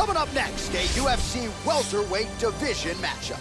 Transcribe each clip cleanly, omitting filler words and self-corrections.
Coming up next, a UFC welterweight division matchup.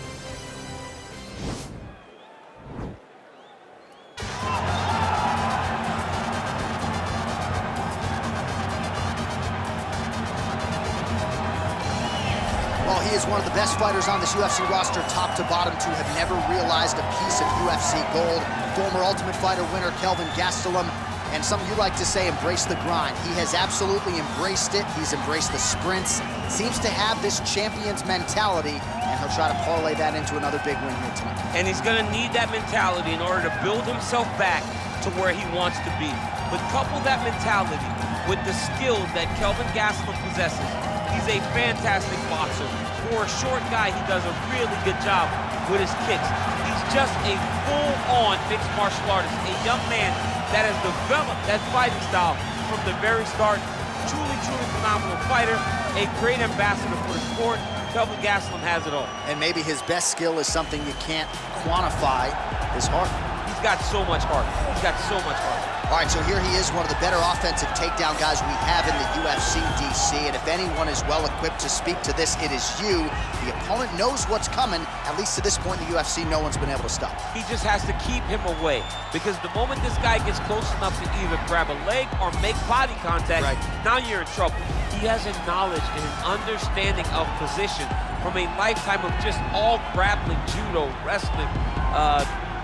Well, he is one of the best fighters on this UFC roster, top to bottom, to have never realized a piece of UFC gold. Former Ultimate Fighter winner Kelvin Gastelum, and some of you like to say embrace the grind. He has absolutely embraced it. He's embraced the sprints. Seems to have this champion's mentality, and he'll try to parlay that into another big win here tonight. And he's gonna need that mentality in order to build himself back to where he wants to be. But couple that mentality with the skills that Kelvin Gastelum possesses. He's a fantastic boxer. For a short guy, he does a really good job with his kicks. He's just a full-on mixed martial artist, a young man that has developed that fighting style from the very start. Truly, truly phenomenal fighter, a great ambassador for the sport. Kelvin Gastelum has it all. And maybe his best skill is something you can't quantify, his heart. He's got so much heart. He's got so much heart. All right, so here he is, one of the better offensive takedown guys we have in the UFC, DC. And if anyone is well-equipped to speak to this, it is you. The opponent knows what's coming. At least to this point in the UFC, no one's been able to stop. He just has to keep him away, because the moment this guy gets close enough to either grab a leg or make body contact, now you're in trouble. He has a knowledge and an understanding of position from a lifetime of just all grappling, judo, wrestling,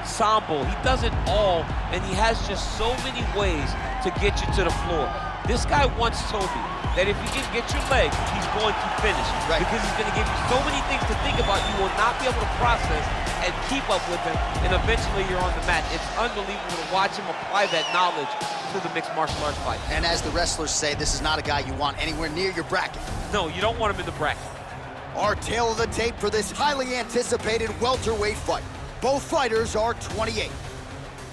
sambo. He does it all, and he has just so many ways to get you to the floor. This guy once told me that if you can get your leg, he's going to finish. Because he's going to give you so many things to think about, you will not be able to process and keep up with him, and eventually you're on the mat. It's unbelievable to watch him apply that knowledge to the mixed martial arts fight. And as the wrestlers say, this is not a guy you want anywhere near your bracket. No, you don't want him in the bracket. Our tale of the tape for this highly anticipated welterweight fight. Both fighters are 28.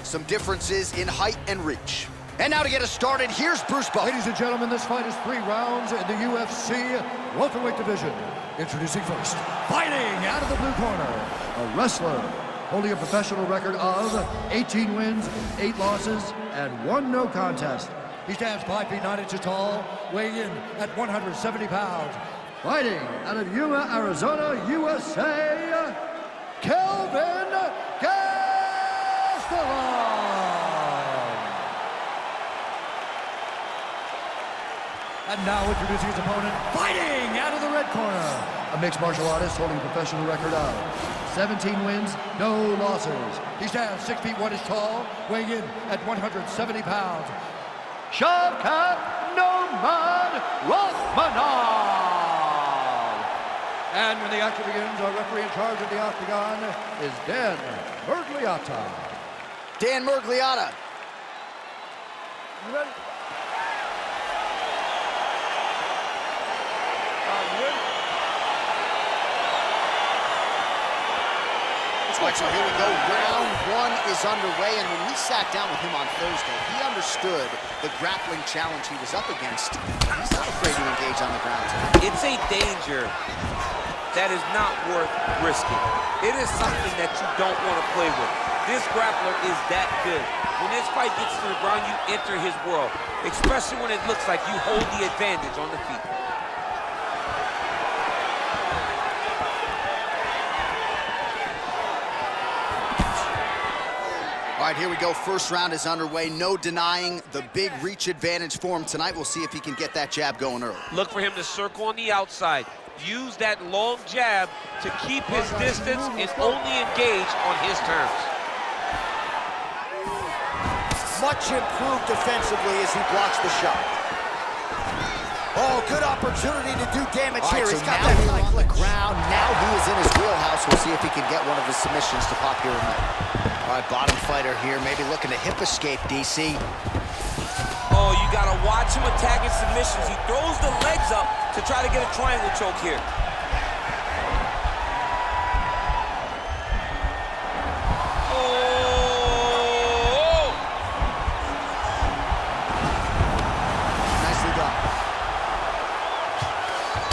Some differences in height and reach. And now to get us started, here's Bruce Bout. Ladies and gentlemen, this fight is 3 rounds in the UFC welterweight division. Introducing first, fighting out of the blue corner, a wrestler holding a professional record of 18 wins, 8 losses, and 1 no contest. He stands 5 feet 9 inches tall, weighing in at 170 pounds. Fighting out of Yuma, Arizona, USA, Kelvin Gastelum. And now introducing his opponent, fighting out of the red corner, a mixed martial artist holding a professional record of 17 wins, no losses. He stands 6 feet 1 inches tall, weighing in at 170 pounds. Shavkat Rakhmonov. And when the action begins, our referee in charge of the octagon is Dan Mergliata. Dan Mergliata. You ready? All right, so here we go. Round 1 is underway, and when we sat down with him on Thursday, he understood the grappling challenge he was up against. He's not afraid to engage on the ground today. It's a danger that is not worth risking. It is something that you don't want to play with. This grappler is that good. When this fight gets to the ground, you enter his world, especially when it looks like you hold the advantage on the feet. All right, here we go. First round is underway. No denying the big reach advantage for him tonight. We'll see if he can get that jab going early. Look for him to circle on the outside. Use that long jab to keep his distance and only engage on his terms. Much improved defensively as he blocks the shot. Oh, good opportunity to do damage here. So he's got that high on the ground. Now he is in his wheelhouse. We'll see if he can get one of his submissions to pop here tonight. All right, bottom fighter here, maybe looking to hip escape, DC. Oh, you gotta watch him attacking submissions. He throws the legs up to try to get a triangle choke here. Oh! Nicely done.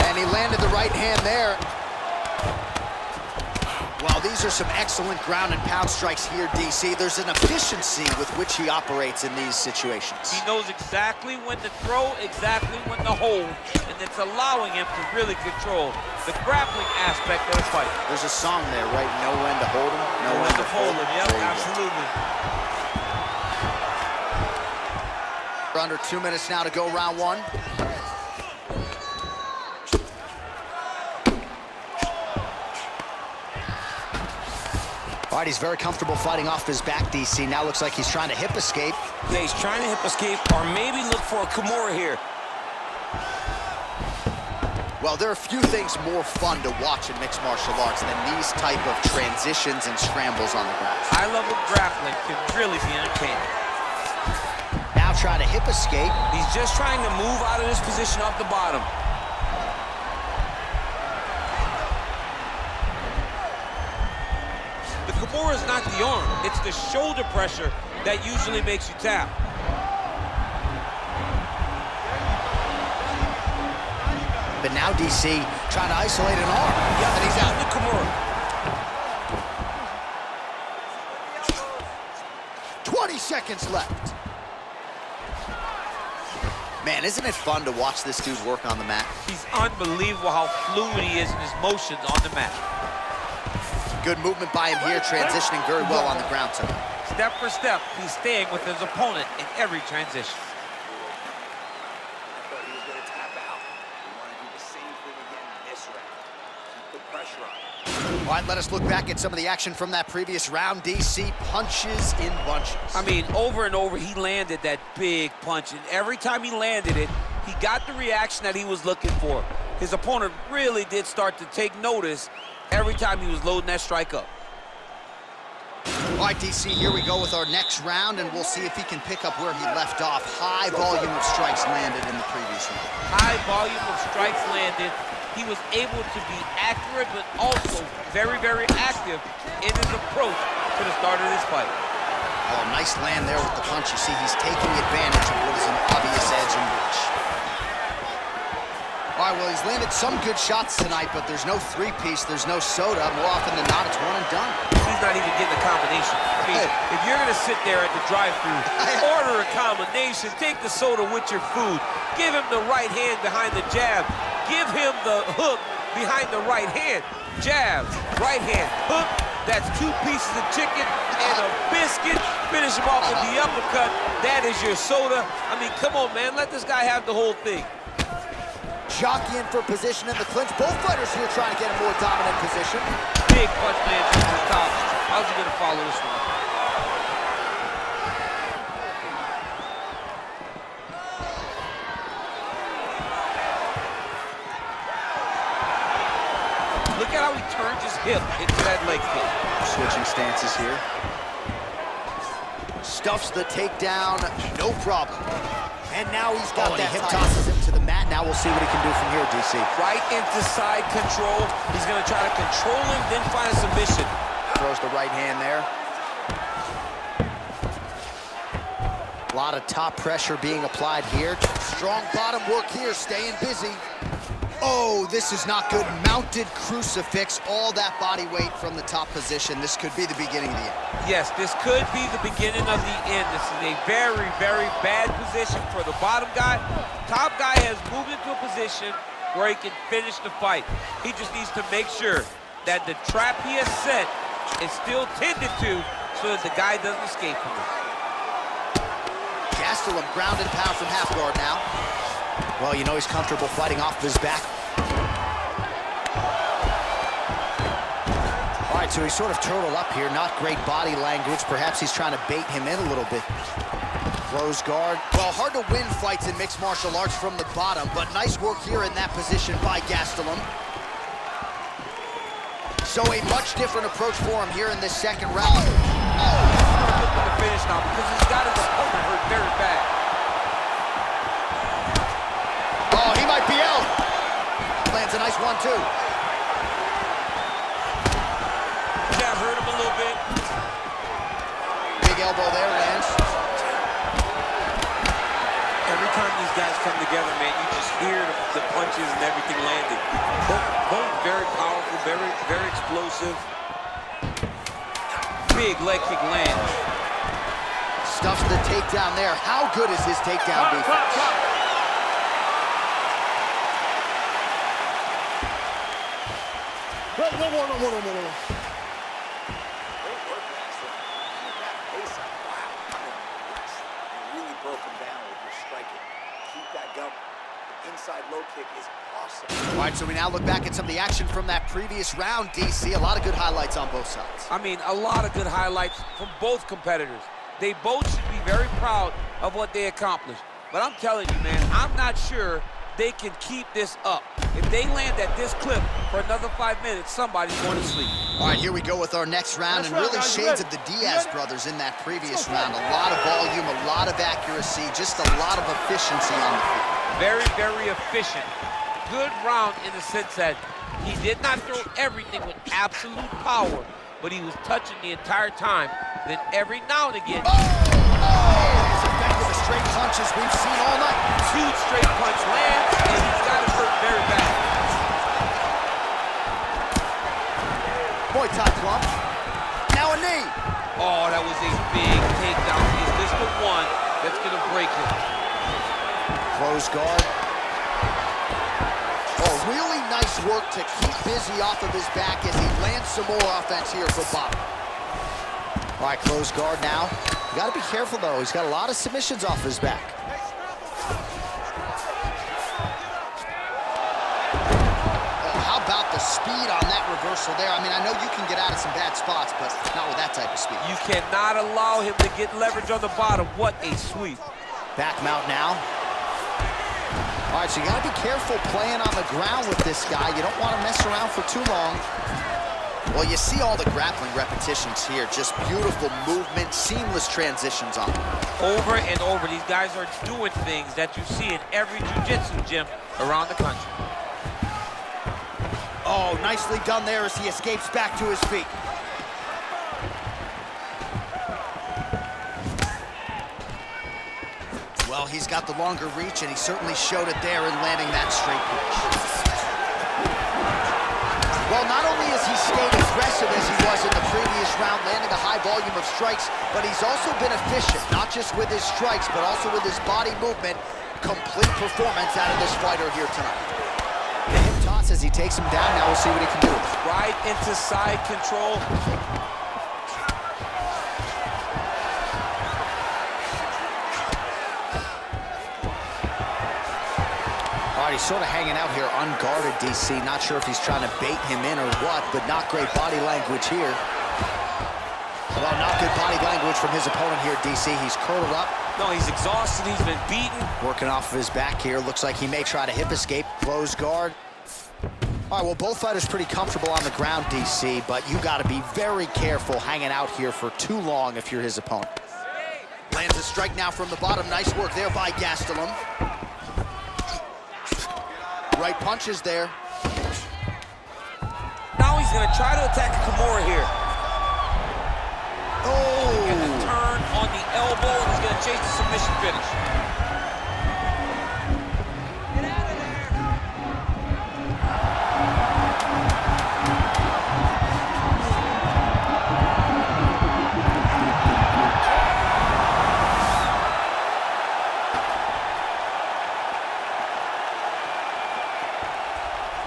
And he landed the right hand there. Well, these are some excellent ground and pound strikes here, DC. There's an efficiency with which he operates in these situations. He knows exactly when to throw, exactly when to hold, and it's allowing him to really control the grappling aspect of the fight. There's a song there, right? Know when to hold him, Know when to hold him. Yep, absolutely. We're under 2 minutes now to go round one. All right, he's very comfortable fighting off his back, DC. Now looks like he's trying to hip escape. Yeah, he's trying to hip escape or maybe look for a Kimura here. Well, there are few things more fun to watch in mixed martial arts than these type of transitions and scrambles on the ground. High-level grappling can really be entertaining. Now try to hip escape. He's just trying to move out of this position off the bottom. The Kimura is not the arm. It's the shoulder pressure that usually makes you tap. But now DC trying to isolate an arm. Yeah, And he's out. the Kimura. 20 seconds left. Man, isn't it fun to watch this dude work on the mat? He's unbelievable how fluid he is in his motions on the mat. Good movement by him here, transitioning very well on the ground tonight. Step for step, he's staying with his opponent in every transition. I thought he was going to tap out. We want to do the same thing again this round. Keep the pressure on. All right, let us look back at some of the action from that previous round. DC punches in bunches. I mean, over and over, he landed that big punch, and every time he landed it, he got the reaction that he was looking for. His opponent really did start to take notice every time he was loading that strike up. All right, DC, here we go with our next round, and we'll see if he can pick up where he left off. High volume of strikes landed in the previous round. High volume of strikes landed. He was able to be accurate, but also very, very active in his approach to the start of this fight. Oh, nice land there with the punch. You see, he's taking advantage of what is an obvious edge in reach. All right, well, he's landed some good shots tonight, but there's no three-piece, there's no soda. More often than not, it's one and done. He's not even getting a combination. I mean, if you're going to sit there at the drive-thru, order a combination, take the soda with your food, give him the right hand behind the jab, give him the hook behind the right hand, jab, right hand, hook. That's 2 pieces of chicken and a biscuit. Finish him off with the uppercut. That is your soda. I mean, come on, man. Let this guy have the whole thing. Jockeying for position in the clinch. Both fighters here trying to get a more dominant position. Big punch lands to the top. How's he going to follow this one? Look at how he turns his hip into that leg kick. Switching stances here. Stuffs the takedown, no problem. And now he's got that hip tosses him to the mat. Now we'll see what he can do from here, DC. Right into side control. He's going to try to control him, then find a submission. Throws the right hand there. A lot of top pressure being applied here. Strong bottom work here, staying busy. Oh, this is not good. Mounted crucifix, all that body weight from the top position. This could be the beginning of the end. Yes, this could be the beginning of the end. This is a very, very bad position for the bottom guy. Top guy has moved into a position where he can finish the fight. He just needs to make sure that the trap he has set is still tended to so that the guy doesn't escape from it. Gastelum ground and pound from half guard now. Well, you know he's comfortable fighting off his back. All right, so he's sort of turtled up here. Not great body language. Perhaps he's trying to bait him in a little bit. Close guard. Well, hard to win fights in mixed martial arts from the bottom, but nice work here in that position by Gastelum. So a much different approach for him here in this second round. He's looking for the finish now because he's got his opponent hurt very bad. Oh, he might be out. Lands a nice 1-2. Jab hurt him a little bit. Big elbow there, lands. Every time these guys come together, man, you just hear the punches and everything landing. Both very powerful, very, very explosive. big leg kick lands. Stuffs the takedown there. How good is his takedown defense? Great work, Gastelum. Keep that pace up. Wow. You really broke him down with your striking. Keep that going. The inside low kick is awesome. All right, so we now look back at some of the action from that previous round, DC. A lot of good highlights on both sides. I mean, a lot of good highlights from both competitors. They both should be very proud of what they accomplished. But I'm telling you, man, I'm not sure they can keep this up. If they land at this clip for another 5 minutes, somebody's going to sleep. All right, here we go with our next round, and really shades of the Diaz brothers in that previous round. A lot of volume, a lot of accuracy, just a lot of efficiency on the field. Very, very efficient. Good round in the sense that he did not throw everything with absolute power, but he was touching the entire time. Then every now and again, As effective as straight punches we've seen all night. 2 straight punch lands, and he's got it hurt very bad. Muay Thai club. Now a knee. Oh, that was a big takedown. Is this the one that's going to break him? Close guard. Oh, really nice work to keep busy off of his back as he lands some more offense here for Bout. All right, close guard now. You got to be careful, though. He's got a lot of submissions off his back. Oh, how about the speed on that reversal there? I mean, I know you can get out of some bad spots, but not with that type of speed. You cannot allow him to get leverage on the bottom. What a sweep. Back mount now. All right, so you got to be careful playing on the ground with this guy. You don't want to mess around for too long. Well, you see all the grappling repetitions here. Just beautiful movement, seamless transitions on them. Over and over, these guys are doing things that you see in every jiu-jitsu gym around the country. Oh, nicely done there as he escapes back to his feet. Well, he's got the longer reach, and he certainly showed it there in landing that straight punch. Well, not only has he stayed aggressive as he was in the previous round, landing a high volume of strikes, but he's also been efficient, not just with his strikes, but also with his body movement. Complete performance out of this fighter here tonight. The hip toss as he takes him down. Now we'll see what he can do. Right into side control. He's sort of hanging out here unguarded, DC. Not sure if he's trying to bait him in or what, but not great body language here. Well, not good body language from his opponent here, DC. He's curled up. No, he's exhausted. He's been beaten. Working off of his back here. Looks like he may try to hip escape. Close guard. All right, well, both fighters pretty comfortable on the ground, DC, but you got to be very careful hanging out here for too long if you're his opponent. Lands a strike now from the bottom. Nice work there by Gastelum. Right punches there. Now he's going to try to attack Kimura here. Oh! And a turn on the elbow, and he's going to chase the submission finish. Get out of there!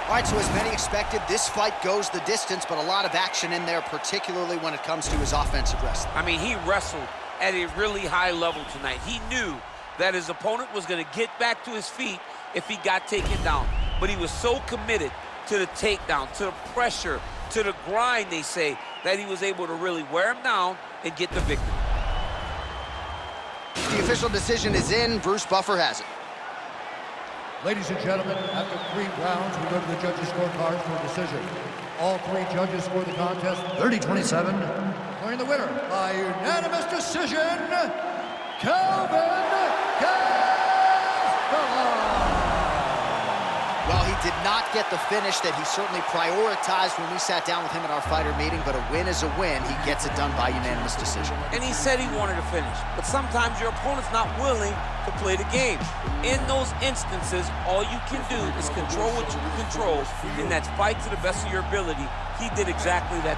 All right, so as many expected, this fight goes the distance, but a lot of action in there, particularly when it comes to his offensive wrestling. I mean, he wrestled at a really high level tonight. He knew that his opponent was going to get back to his feet if he got taken down. But he was so committed to the takedown, to the pressure, to the grind, they say, that he was able to really wear him down and get the victory. The official decision is in. Bruce Buffer has it. Ladies and gentlemen, after 3 rounds, we go to the judges' scorecards for a decision. All 3 judges scored the contest 30-27. Declaring the winner by unanimous decision, Kelvin Gastelum. Well, he did not get the finish that he certainly prioritized when we sat down with him at our fighter meeting, but a win is a win. He gets it done by unanimous decision. And he said he wanted to finish, but sometimes your opponent's not willing to play the game. In those instances, all you can do is control what you can control, and that's fight to the best of your ability. He did exactly that.